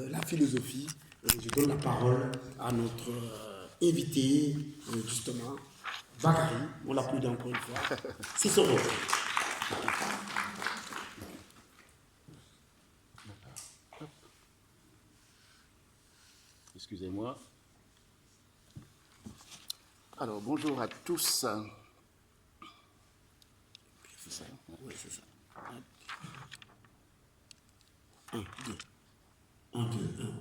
la philosophie. Je donne la parole à notre invité, justement, Bakary. On l'applaudit encore une fois. C'est son rôle. Excusez-moi. Alors, bonjour à tous. C'est ça? Oui, c'est ça. Un, deux. Un, deux, un.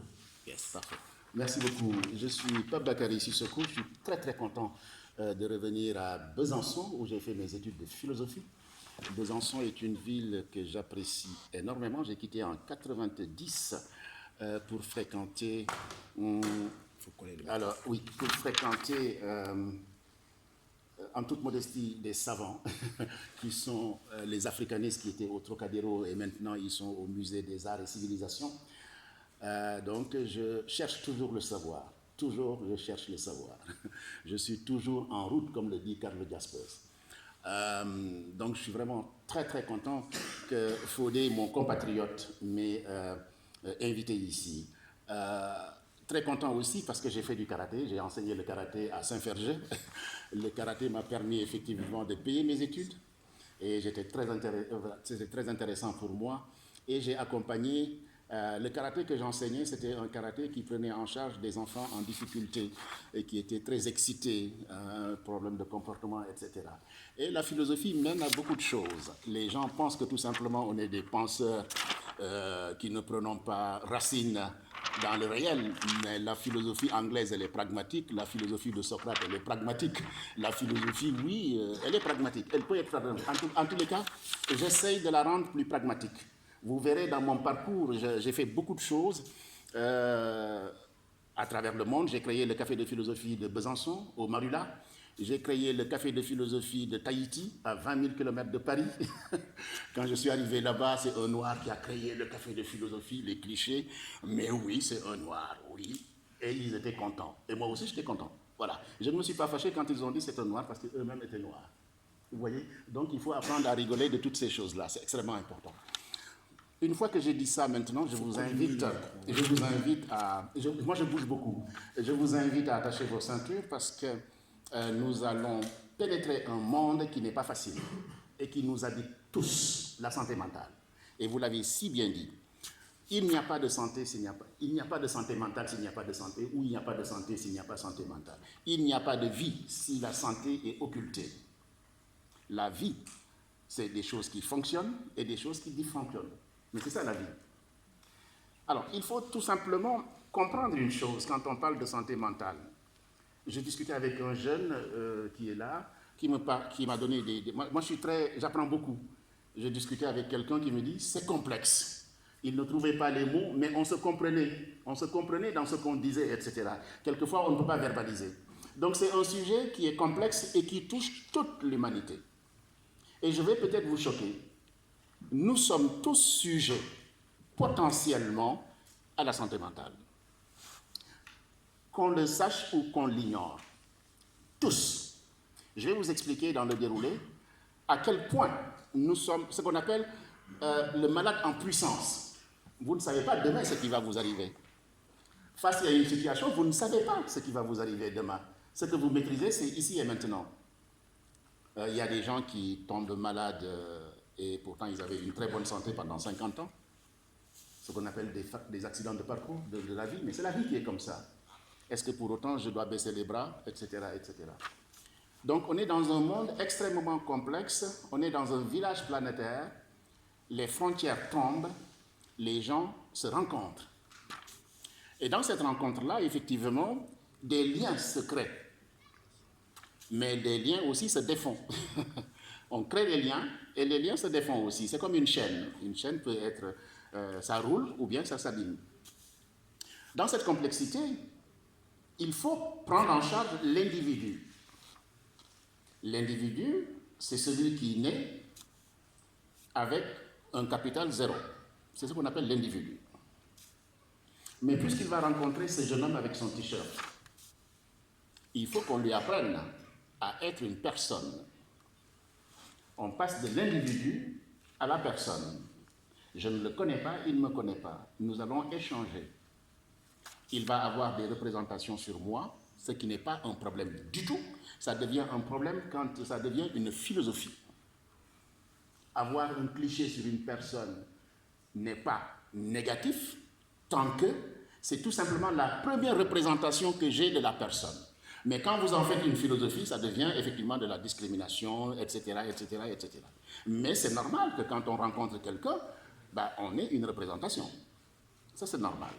Yes. Parfait. Merci beaucoup. Je suis Pape Bakary Sissoko. Je suis très content de revenir à Besançon où j'ai fait mes études de philosophie. Besançon est une ville que j'apprécie énormément. J'ai quitté en 90 pour fréquenter... pour fréquenter... en toute modestie, des savants qui sont les africanistes qui étaient au Trocadéro et maintenant ils sont au Musée des Arts et Civilisations. Donc je cherche toujours le savoir. Toujours je cherche le savoir. Je suis toujours en route, comme le dit Karl Jaspers. Donc je suis vraiment très content que Fodé, mon compatriote, m'ait invité ici. Très content aussi parce que j'ai fait du karaté, j'ai enseigné le karaté à Saint-Ferger. Le karaté m'a permis effectivement de payer mes études et c'était très intéressant pour moi. Et j'ai accompagné le karaté que j'enseignais, c'était un karaté qui prenait en charge des enfants en difficulté et qui étaient très excités, problèmes de comportement, etc. Et la philosophie mène à beaucoup de choses. Les gens pensent que tout simplement on est des penseurs qui ne prenons pas racine dans le réel, mais la philosophie anglaise, elle est pragmatique, la philosophie de Socrate, elle est pragmatique, la philosophie, oui, elle est pragmatique, elle peut être pragmatique. En tous les cas, j'essaye de la rendre plus pragmatique. Vous verrez dans mon parcours, j'ai fait beaucoup de choses à travers le monde. J'ai créé le café de philosophie de Besançon, au Marula. J'ai créé le café de philosophie de Tahiti, à 20 000 km de Paris. Quand je suis arrivé là-bas, c'est un noir qui a créé le café de philosophie, les clichés. Mais oui, c'est un noir, oui. Et ils étaient contents. Et moi aussi, j'étais content. Voilà. Je ne me suis pas fâché quand ils ont dit c'est un noir, parce qu'eux-mêmes étaient noirs. Vous voyez? Donc, il faut apprendre à rigoler de toutes ces choses-là. C'est extrêmement important. Une fois que j'ai dit ça, maintenant, je vous invite à... moi, je bouge beaucoup. Je vous invite à attacher vos ceintures parce que nous allons pénétrer un monde qui n'est pas facile et qui nous habite tous, la santé mentale. Et vous l'avez si bien dit. Il n'y a pas de santé s'il n'y a pas... Il n'y a pas de santé mentale s'il n'y a pas de santé, ou il n'y a pas de santé s'il n'y a pas de santé mentale. Il n'y a pas de vie si la santé est occultée. La vie, c'est des choses qui fonctionnent et des choses qui dysfonctionnent. Mais c'est ça la vie. Alors, il faut tout simplement comprendre une chose quand on parle de santé mentale. Je discutais avec un jeune qui est là, qui m'a donné des... Moi, j'apprends beaucoup. Je discutais avec quelqu'un qui me dit, c'est complexe. Il ne trouvait pas les mots, mais on se comprenait. On se comprenait dans ce qu'on disait, etc. Quelquefois, on ne peut pas verbaliser. Donc, c'est un sujet qui est complexe et qui touche toute l'humanité. Et je vais peut-être vous choquer. Nous sommes tous sujets potentiellement à la santé mentale. Qu'on le sache ou qu'on l'ignore. Tous. Je vais vous expliquer dans le déroulé à quel point nous sommes ce qu'on appelle le malade en puissance. Vous ne savez pas demain ce qui va vous arriver. Face à une situation, vous ne savez pas ce qui va vous arriver demain. Ce que vous maîtrisez, c'est ici et maintenant. Il y a des gens qui tombent malades et pourtant ils avaient une très bonne santé pendant 50 ans. Ce qu'on appelle des accidents de parcours de la vie. Mais c'est la vie qui est comme ça. Est-ce que pour autant je dois baisser les bras, etc., etc. Donc on est dans un monde extrêmement complexe, on est dans un village planétaire, les frontières tombent, les gens se rencontrent. Et dans cette rencontre-là, effectivement, des liens se créent. Mais des liens aussi se défont. On crée des liens et les liens se défont aussi. C'est comme une chaîne. Une chaîne peut être, ça roule ou bien ça s'abîme. Dans cette complexité, il faut prendre en charge l'individu. L'individu, c'est celui qui naît avec un capital zéro. C'est ce qu'on appelle l'individu. Mais puisqu'il va rencontrer ce jeune homme avec son t-shirt, il faut qu'on lui apprenne à être une personne. On passe de l'individu à la personne. Je ne le connais pas, il ne me connaît pas. Nous allons échanger. Il va avoir des représentations sur moi, ce qui n'est pas un problème du tout. Ça devient un problème quand ça devient une philosophie. Avoir un cliché sur une personne n'est pas négatif tant que c'est tout simplement la première représentation que j'ai de la personne. Mais quand vous en faites une philosophie, ça devient effectivement de la discrimination, etc., etc., etc. Mais c'est normal que quand on rencontre quelqu'un, on ait une représentation. Ça, c'est normal.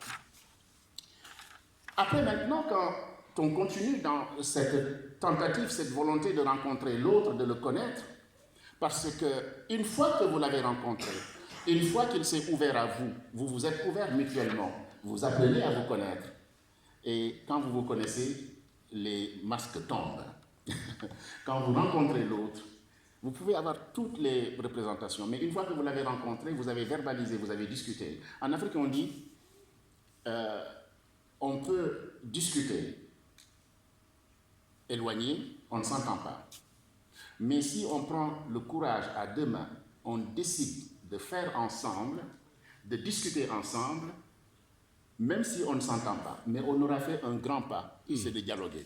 Après, maintenant, quand on continue dans cette tentative, cette volonté de rencontrer l'autre, de le connaître, parce qu'une fois que vous l'avez rencontré, une fois qu'il s'est ouvert à vous, vous vous êtes ouverts mutuellement, vous apprenez à vous connaître. Et quand vous vous connaissez, les masques tombent. Quand vous rencontrez l'autre, vous pouvez avoir toutes les représentations, mais une fois que vous l'avez rencontré, vous avez verbalisé, vous avez discuté. En Afrique, on dit, on peut discuter, éloigné, on ne s'entend pas. Mais si on prend le courage à deux mains, on décide de faire ensemble, de discuter ensemble, même si on ne s'entend pas, mais on aura fait un grand pas, c'est de dialoguer.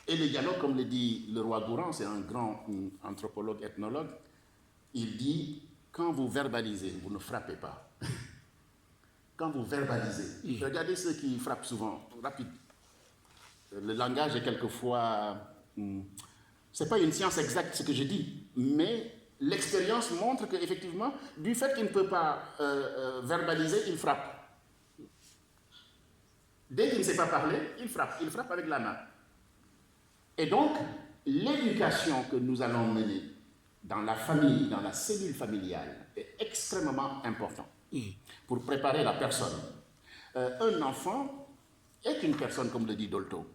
Et le dialogue, comme le dit le roi Gourand, c'est un grand anthropologue, ethnologue, il dit, quand vous verbalisez, vous ne frappez pas. Quand vous verbalisez, regardez ceux qui frappent souvent, rapide. Le langage est quelquefois... ce n'est pas une science exacte ce que je dis, mais l'expérience montre qu'effectivement, du fait qu'il ne peut pas verbaliser, il frappe. Dès qu'il ne sait pas parler, il frappe avec la main. Et donc, l'éducation que nous allons mener dans la famille, dans la cellule familiale, est extrêmement importante pour préparer la personne. Un enfant est une personne, comme le dit Dolto,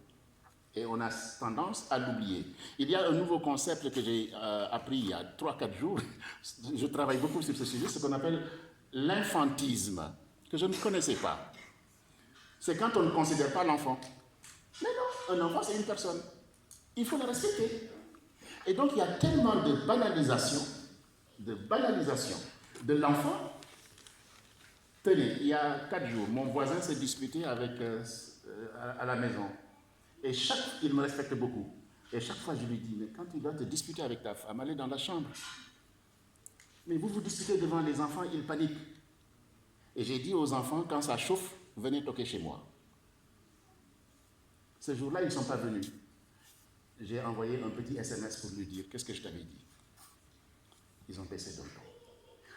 et on a tendance à l'oublier. Il y a un nouveau concept que j'ai appris il y a 3-4 jours, je travaille beaucoup sur ce sujet, ce qu'on appelle l'infantisme, que je ne connaissais pas. C'est quand on ne considère pas l'enfant. Mais non, un enfant c'est une personne. Il faut le respecter. Et donc il y a tellement de banalisation de l'enfant. Tenez, il y a 4 jours, mon voisin s'est disputé avec, à la maison. Et il me respecte beaucoup. Et chaque fois, je lui dis, mais quand tu dois te disputer avec ta femme, allez dans la chambre. Mais vous vous disputez devant les enfants, ils paniquent. Et j'ai dit aux enfants, quand ça chauffe, venez toquer chez moi. Ce jour-là, ils ne sont pas venus. J'ai envoyé un petit SMS pour lui dire, qu'est-ce que je t'avais dit? Ils ont baissé d'un ton.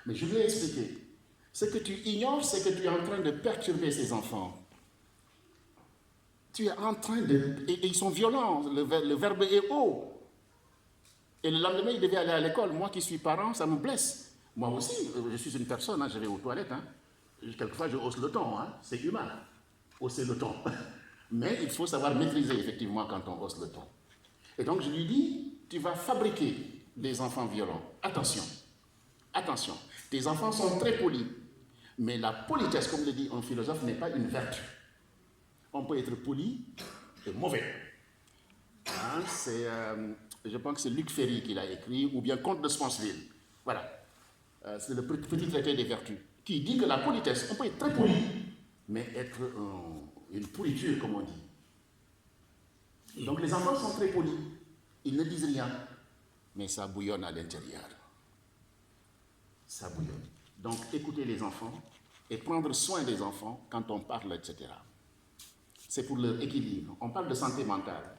Mais je lui ai expliqué. Ce que tu ignores, c'est que tu es en train de perturber ces enfants. Tu es en train de... Et ils sont violents, le verbe est haut. Et le lendemain, ils devaient aller à l'école. Moi qui suis parent, ça me blesse. Moi aussi, je suis une personne, je vais aux toilettes. Quelquefois, je hausse le ton, c'est humain, hausser le ton. Mais il faut savoir maîtriser, effectivement, quand on hausse le ton. Et donc, je lui dis, tu vas fabriquer des enfants violents. Attention, attention. Tes enfants sont très polis. Mais la politesse, comme le dit un philosophe, n'est pas une vertu. On peut être poli et mauvais. Je pense que c'est Luc Ferry qui l'a écrit, ou bien Comte de Sponsville. Voilà. C'est le petit traité des vertus, qui dit que la politesse, on peut être très poli, mais être une pourriture, comme on dit. Donc les enfants sont très polis. Ils ne disent rien, mais ça bouillonne à l'intérieur. Ça bouillonne. Donc écoutez les enfants et prendre soin des enfants quand on parle, etc. C'est pour leur équilibre. On parle de santé mentale,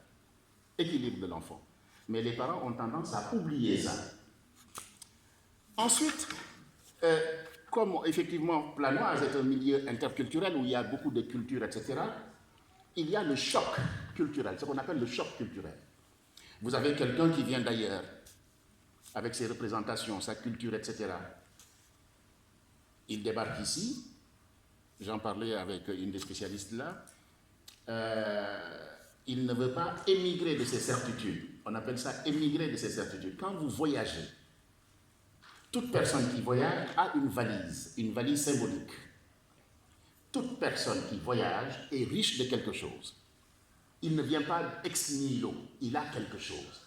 équilibre de l'enfant. Mais les parents ont tendance à oublier ça. Ensuite, comme effectivement Planoise est un milieu interculturel où il y a beaucoup de cultures, etc., il y a le choc culturel, ce qu'on appelle le choc culturel. Vous avez quelqu'un qui vient d'ailleurs, avec ses représentations, sa culture, etc. Il débarque ici, j'en parlais avec une des spécialistes là, il ne veut pas émigrer de ses certitudes. On appelle ça émigrer de ses certitudes. Quand vous voyagez, toute personne qui voyage a une valise symbolique. Toute personne qui voyage est riche de quelque chose. Il ne vient pas ex nihilo, il a quelque chose.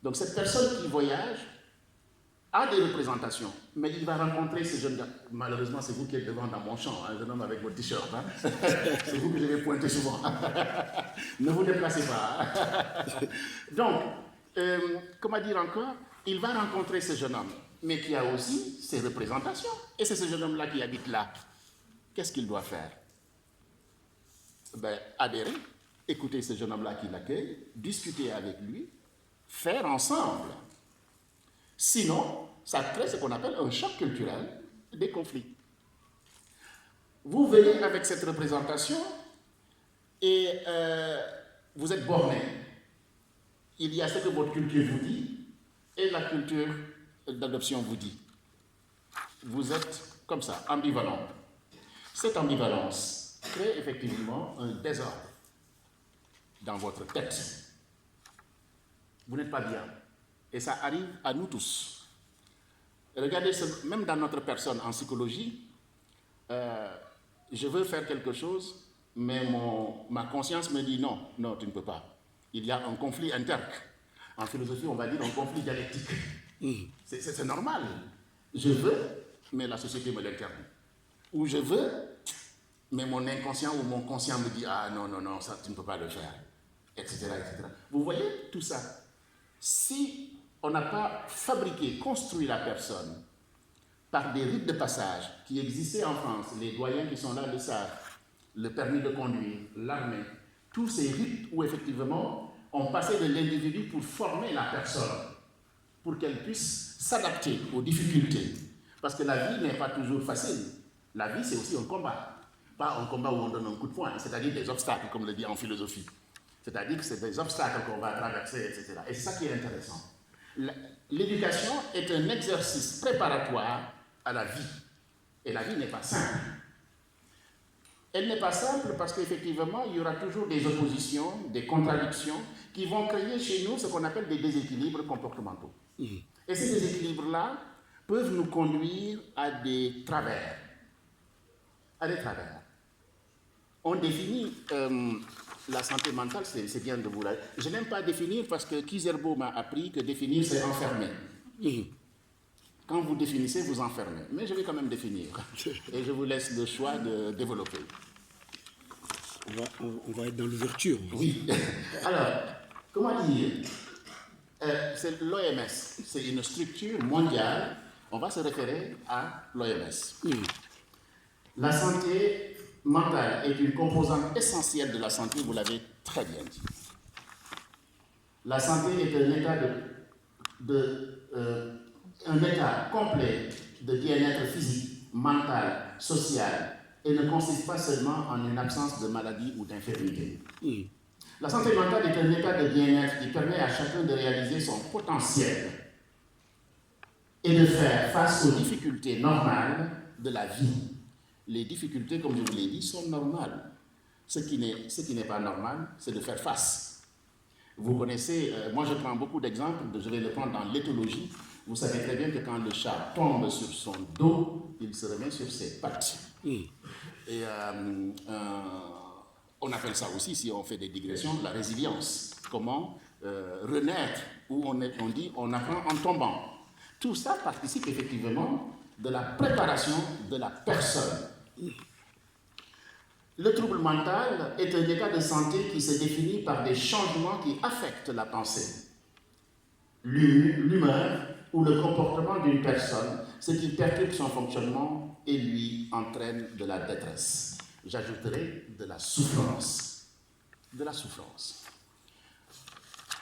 Donc cette personne qui voyage a des représentations, mais il va rencontrer ces jeunes gars. Malheureusement, c'est vous qui êtes devant dans mon champ, un jeune homme avec votre t-shirt. Hein. C'est vous que je vais pointer souvent. Ne vous déplacez pas. Donc, comment dire encore, il va rencontrer ce jeune homme, mais qui a aussi ses représentations. Et c'est ce jeune homme-là qui habite là. Qu'est-ce qu'il doit faire? Ben, adhérer, écouter ce jeune homme-là qui l'accueille, discuter avec lui, faire ensemble. Sinon, ça crée ce qu'on appelle un choc culturel, des conflits. Vous venez avec cette représentation et vous êtes borné. Il y a ce que votre culture vous dit et la culture d'adoption vous dit. Vous êtes comme ça, ambivalent. Cette ambivalence crée effectivement un désordre dans votre tête. Vous n'êtes pas bien. Et ça arrive à nous tous. Regardez, même dans notre personne en psychologie, je veux faire quelque chose, mais ma conscience me dit non, non, tu ne peux pas. Il y a un conflit interne. En philosophie, on va dire un conflit dialectique. C'est normal. Je veux, mais la société me l'interdit. Ou je veux, mais mon inconscient ou mon conscient me dit ah non, non, non, ça, tu ne peux pas le faire, etc., etc. Vous voyez tout ça? Si on n'a pas fabriqué, construit la personne par des rites de passage qui existaient en France, les doyens qui sont là le savent, le permis de conduire, l'armée, tous ces rites où effectivement on passait de l'individu pour former la personne, pour qu'elle puisse s'adapter aux difficultés. Parce que la vie n'est pas toujours facile. La vie, c'est aussi un combat. Pas un combat où on donne un coup de poing, c'est-à-dire des obstacles, comme le dit en philosophie. C'est-à-dire que c'est des obstacles qu'on va traverser, etc. Et c'est ça qui est intéressant. L'éducation est un exercice préparatoire à la vie. Et la vie n'est pas simple. Elle n'est pas simple parce qu'effectivement, il y aura toujours des oppositions, des contradictions qui vont créer chez nous ce qu'on appelle des déséquilibres comportementaux. Et ces déséquilibres-là peuvent nous conduire à des travers. À des travers. On définit la santé mentale, c'est bien de vous la... Je n'aime pas définir parce que Kizerbo m'a appris que définir, c'est enfermer. Quand vous définissez, vous enfermez. Mais je vais quand même définir. Et je vous laisse le choix de développer. On va être dans l'ouverture. Oui. Alors, comment dire c'est l'OMS. C'est une structure mondiale. On va se référer à l'OMS. La santé mentale est une composante essentielle de la santé, vous l'avez très bien dit. La santé est un état complet de bien-être physique, mental, social, et ne consiste pas seulement en une absence de maladie ou d'infirmité. La santé mentale est un état de bien-être qui permet à chacun de réaliser son potentiel et de faire face aux difficultés normales de la vie. Les difficultés, comme je vous l'ai dit, sont normales. Ce qui n'est pas normal, c'est de faire face. Vous connaissez, moi je prends beaucoup d'exemples, je vais le prendre dans l'éthologie. Vous savez très bien que quand le chat tombe sur son dos, il se remet sur ses pattes. Et on appelle ça aussi, si on fait des digressions, la résilience. Comment renaître, où on dit on apprend en tombant. Tout ça participe effectivement de la préparation de la personne. Le trouble mental est un état de santé qui se définit par des changements qui affectent la pensée, l'humeur ou le comportement d'une personne, ce qui perturbe son fonctionnement et lui entraîne de la détresse. J'ajouterai de la souffrance. De la souffrance.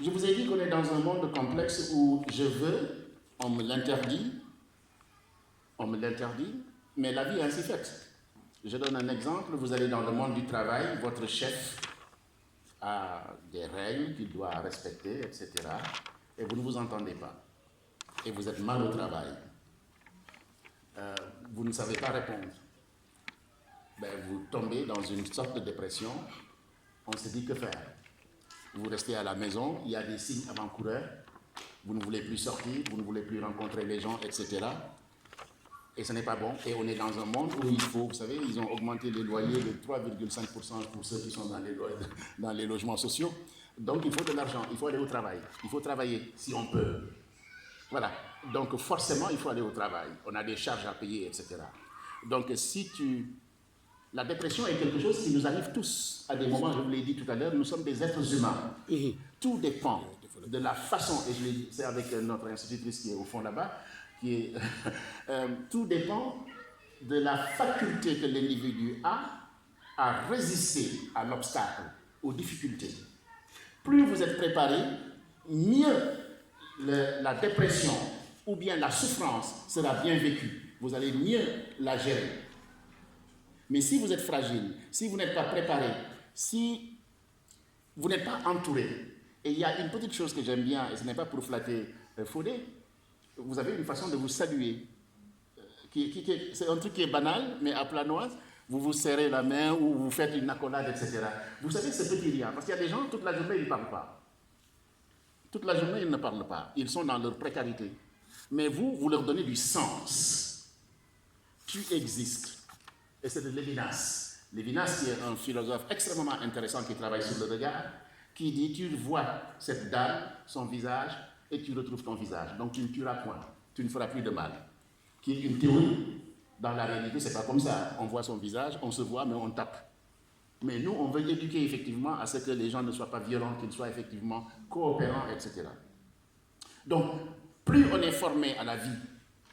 Je vous ai dit qu'on est dans un monde complexe où je veux, on me l'interdit, mais la vie est ainsi faite. Je donne un exemple, vous allez dans le monde du travail, votre chef a des règles qu'il doit respecter, etc. Et vous ne vous entendez pas. Et vous êtes mal au travail. Vous ne savez pas répondre. Vous tombez dans une sorte de dépression. On se dit que faire. Vous restez à la maison, il y a des signes avant-coureurs. Vous ne voulez plus sortir, vous ne voulez plus rencontrer les gens, etc. Et ce n'est pas bon. Et on est dans un monde où il faut, vous savez, ils ont augmenté les loyers de 3,5% pour ceux qui sont dans les logements sociaux. Donc il faut de l'argent, il faut aller au travail, il faut travailler si on peut. Voilà. Donc forcément, il faut aller au travail. On a des charges à payer, etc. Donc la dépression est quelque chose qui nous arrive tous à des moments, je vous l'ai dit tout à l'heure, nous sommes des êtres humains. Tout dépend de la façon, et je l'ai dit, c'est avec notre institutrice qui est au fond là-bas, tout dépend de la faculté que l'individu a à résister à l'obstacle, aux difficultés. Plus vous êtes préparé, mieux la dépression ou bien la souffrance sera bien vécue. Vous allez mieux la gérer. Mais si vous êtes fragile, si vous n'êtes pas préparé, si vous n'êtes pas entouré, et il y a une petite chose que j'aime bien, et ce n'est pas pour flatter Fodé, vous avez une façon de vous saluer. C'est un truc qui est banal, mais à Planoise, vous vous serrez la main ou vous faites une accolade, etc. Vous savez ce petit lien, parce qu'il y a des gens, toute la journée, ils ne parlent pas. Toute la journée, ils ne parlent pas. Ils sont dans leur précarité. Mais vous leur donnez du sens. Tu existes. Et c'est de Lévinas. Lévinas, qui est un philosophe extrêmement intéressant qui travaille sur le regard, qui dit, tu vois cette dame, son visage, et tu retrouves ton visage. Donc tu ne tueras point. Tu ne feras plus de mal. Qui est une théorie. Dans la réalité, ce n'est pas comme ça. On voit son visage, on se voit, mais on tape. Mais nous, on veut éduquer effectivement à ce que les gens ne soient pas violents, qu'ils soient effectivement coopérants, etc. Donc, plus on est formé à la vie,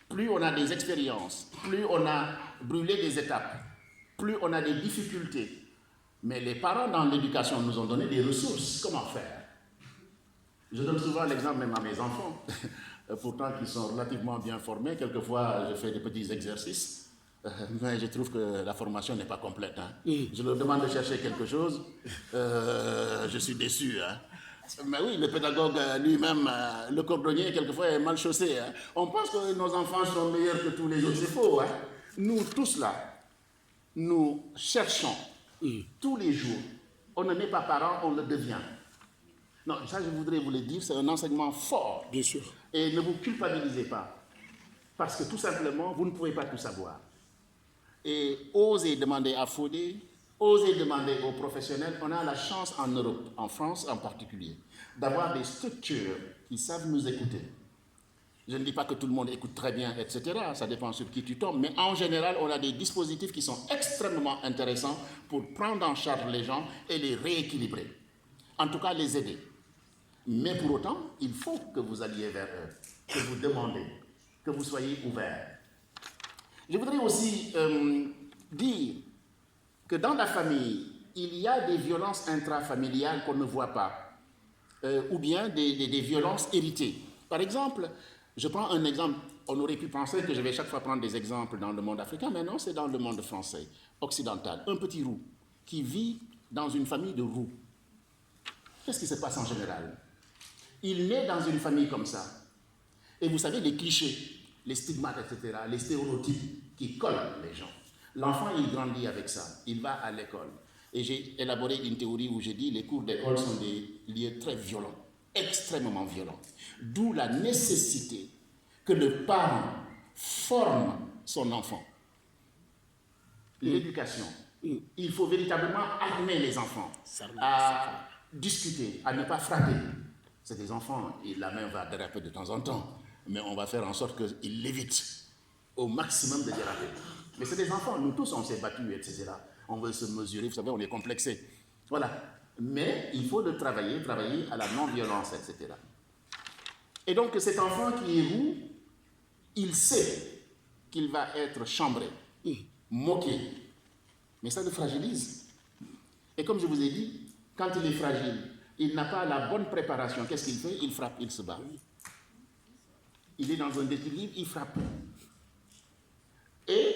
plus on a des expériences, plus on a brûlé des étapes, plus on a des difficultés. Mais les parents dans l'éducation nous ont donné des ressources. Comment faire? Je donne souvent l'exemple même à mes enfants, pourtant qui sont relativement bien formés. Quelquefois, je fais des petits exercices, mais je trouve que la formation n'est pas complète. Hein. Je leur demande de chercher quelque chose, je suis déçu. Hein. Mais oui, le pédagogue lui-même, le cordonnier, quelquefois est mal chaussé. Hein. On pense que nos enfants sont meilleurs que tous les autres. C'est faux. Hein. Nous tous là, nous cherchons tous les jours. On ne naît pas parent, on le devient. Non, ça je voudrais vous le dire, c'est un enseignement fort. Bien sûr. Et ne vous culpabilisez pas. Parce que tout simplement, vous ne pouvez pas tout savoir. Et osez demander à Fodé, osez demander aux professionnels. On a la chance en Europe, en France en particulier, d'avoir des structures qui savent nous écouter. Je ne dis pas que tout le monde écoute très bien, etc. Ça dépend sur qui tu tombes. Mais en général, on a des dispositifs qui sont extrêmement intéressants pour prendre en charge les gens et les rééquilibrer. En tout cas, les aider. Mais pour autant, il faut que vous alliez vers eux, que vous demandez, que vous soyez ouverts. Je voudrais aussi dire que dans la famille, il y a des violences intrafamiliales qu'on ne voit pas, ou bien des violences héritées. Par exemple, je prends un exemple, on aurait pu penser que je vais chaque fois prendre des exemples dans le monde africain, mais non, c'est dans le monde français, occidental. Un petit roux qui vit dans une famille de roux. Qu'est-ce qui se passe en général? Il naît dans une famille comme ça. Et vous savez, les clichés, les stigmates, etc., les stéréotypes qui collent les gens. L'enfant, il grandit avec ça. Il va à l'école. Et j'ai élaboré une théorie où j'ai dit les cours d'école sont des lieux très violents, extrêmement violents. D'où la nécessité que le parent forme son enfant. L'éducation. Il faut véritablement armer les enfants à discuter, à ne pas frapper. C'est des enfants, et la main va déraper de temps en temps, mais on va faire en sorte qu'ils l'évitent au maximum de déraper. Mais c'est des enfants, nous tous on s'est battus, etc. On veut se mesurer, vous savez, on est complexé. Voilà. Mais il faut le travailler à la non-violence, etc. Et donc cet enfant qui est roux, il sait qu'il va être chambré, moqué. Mais ça le fragilise. Et comme je vous ai dit, quand il est fragile, il n'a pas la bonne préparation. Qu'est-ce qu'il fait? Il frappe, il se bat. Il est dans un déséquilibre, il frappe. Et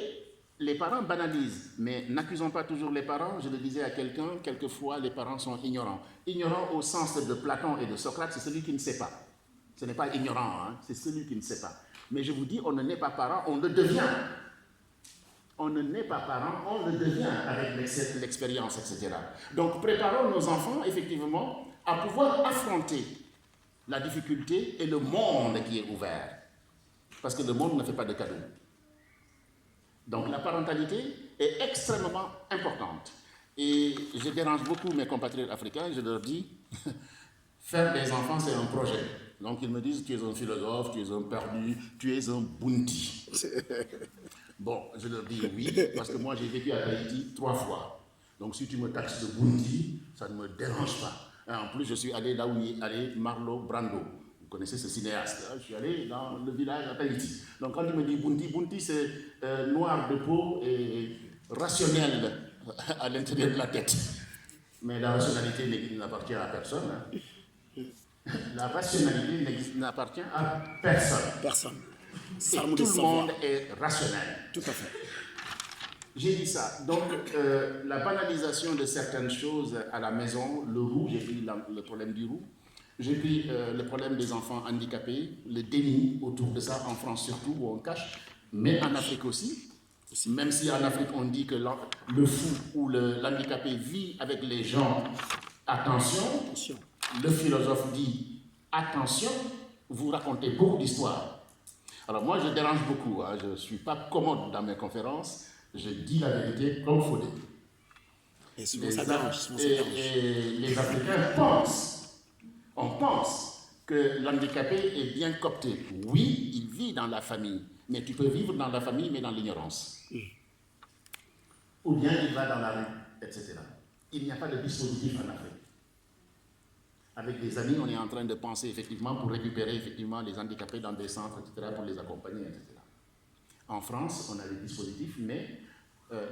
les parents banalisent, mais n'accusons pas toujours les parents. Je le disais à quelqu'un, quelquefois les parents sont ignorants. Ignorant au sens de Platon et de Socrate, c'est celui qui ne sait pas. Ce n'est pas ignorant, hein, c'est celui qui ne sait pas. Mais je vous dis, on ne naît pas parent, on le devient. On ne naît pas parent, on le devient avec l'expérience, etc. Donc préparons nos enfants, effectivement, à pouvoir affronter la difficulté et le monde qui est ouvert. Parce que le monde ne fait pas de cadeaux. Donc la parentalité est extrêmement importante. Et je dérange beaucoup mes compatriotes africains, je leur dis, faire des enfants c'est un projet. Donc ils me disent, tu es un philosophe, tu es un perdu, tu es un bounty. Bon, je leur dis oui, parce que moi j'ai vécu à Tahiti 3 fois. Donc si tu me taxes de bounty, ça ne me dérange pas. Et en plus, je suis allé là où est allé Marlon Brando. Vous connaissez ce cinéaste, hein? Je suis allé dans le village à Tahiti. Donc quand il me dit bounty, bounty c'est noir de peau et rationnel à l'intérieur de la tête. Mais la rationalité n'appartient à personne. Hein. La rationalité n'appartient à personne. Personne. Et tout le monde est rationnel. Tout à fait. J'ai dit ça. Donc, la banalisation de certaines choses à la maison, le roux, j'ai pris le problème du roux, j'ai pris le problème des enfants handicapés, le déni autour de ça, en France surtout, où on cache, mais en Afrique aussi. Même si en Afrique on dit que le fou ou l'handicapé vit avec les gens, attention, le philosophe dit attention, vous racontez beaucoup d'histoires. Alors moi je dérange beaucoup, hein, je ne suis pas commode dans mes conférences, je dis la vérité comme il faut dire. Et souvent ça dérange. Et les Africains pensent, on pense que l'handicapé est bien coopté. Oui, il vit dans la famille, mais tu peux vivre dans la famille mais dans l'ignorance. Ou bien il va dans la rue, etc. Il n'y a pas de dispositif en Afrique. Avec des amis, on est en train de penser effectivement pour récupérer effectivement les handicapés dans des centres, etc., pour les accompagner, etc. En France, on a des dispositifs, mais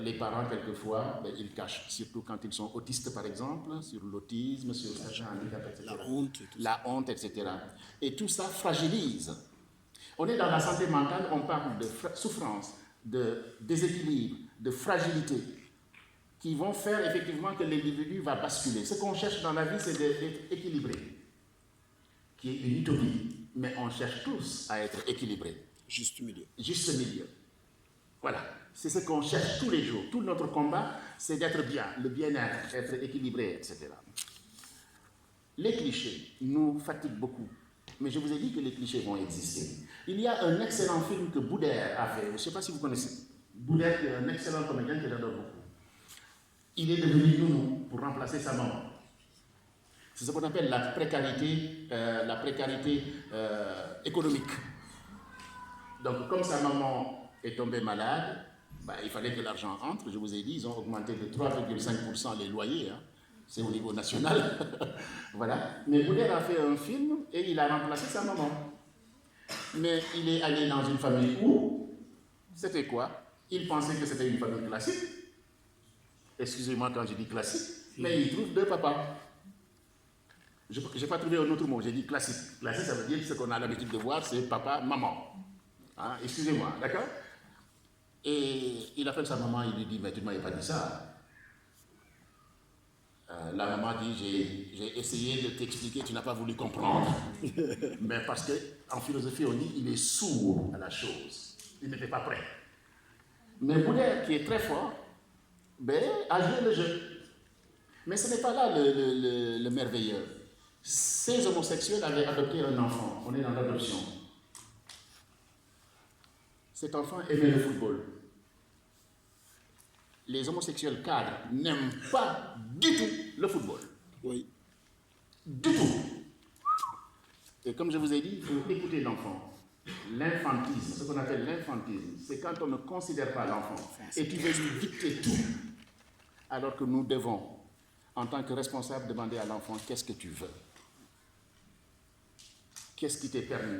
les parents, quelquefois, ils cachent, surtout quand ils sont autistes, par exemple, sur l'autisme, sur certains handicaps, etc. La honte, etc. Et tout ça fragilise. On est dans la santé mentale, on parle de souffrance, de déséquilibre, de fragilité, qui vont faire effectivement que l'individu va basculer. Ce qu'on cherche dans la vie, c'est d'être équilibré, qui est une utopie, mais on cherche tous à être équilibré. Juste milieu. Juste milieu. Voilà, c'est ce qu'on cherche tous les jours. Tout notre combat, c'est d'être bien, le bien-être, être équilibré, etc. Les clichés nous fatiguent beaucoup. Mais je vous ai dit que les clichés vont exister. Il y a un excellent film que Boudère a fait. Je ne sais pas si vous connaissez. Boudère est un excellent comédien que j'adore beaucoup. Il est devenu nounou pour remplacer sa maman. C'est ce qu'on appelle la précarité économique. Donc, comme sa maman est tombée malade, il fallait que l'argent entre. Je vous ai dit, ils ont augmenté de 3,5% les loyers. Hein. C'est au niveau national. Voilà. Mais Boudère a fait un film et il a remplacé sa maman. Mais il est allé dans une famille où, c'était quoi? Il pensait que c'était une famille classique. Excusez-moi quand je dis classique, mais il trouve 2 papas. Je n'ai pas trouvé un autre mot, j'ai dit classique. Classique, ça veut dire que ce qu'on a l'habitude de voir, c'est papa, maman. Hein, excusez-moi, d'accord? Et il appelle sa maman, il lui dit, mais tu ne m'avais pas dit ça. La maman dit, j'ai essayé de t'expliquer, tu n'as pas voulu comprendre. Mais parce qu'en philosophie, on dit, il est sourd à la chose. Il n'était pas prêt. Mais Boudère, qui est très fort, a joué le jeu. Mais ce n'est pas là le merveilleux. Ces homosexuels avaient adopté un enfant. On est dans l'adoption. Cet enfant aimait le football. Les homosexuels cadres n'aiment pas du tout le football. Oui. Du tout. Et comme je vous ai dit, il faut écouter l'enfant. L'infantisme, ce qu'on appelle l'infantisme, c'est quand on ne considère pas l'enfant et tu veux lui dicter tout. Alors que nous devons, en tant que responsables, demander à l'enfant qu'est-ce que tu veux? Qu'est-ce qui t'est permis?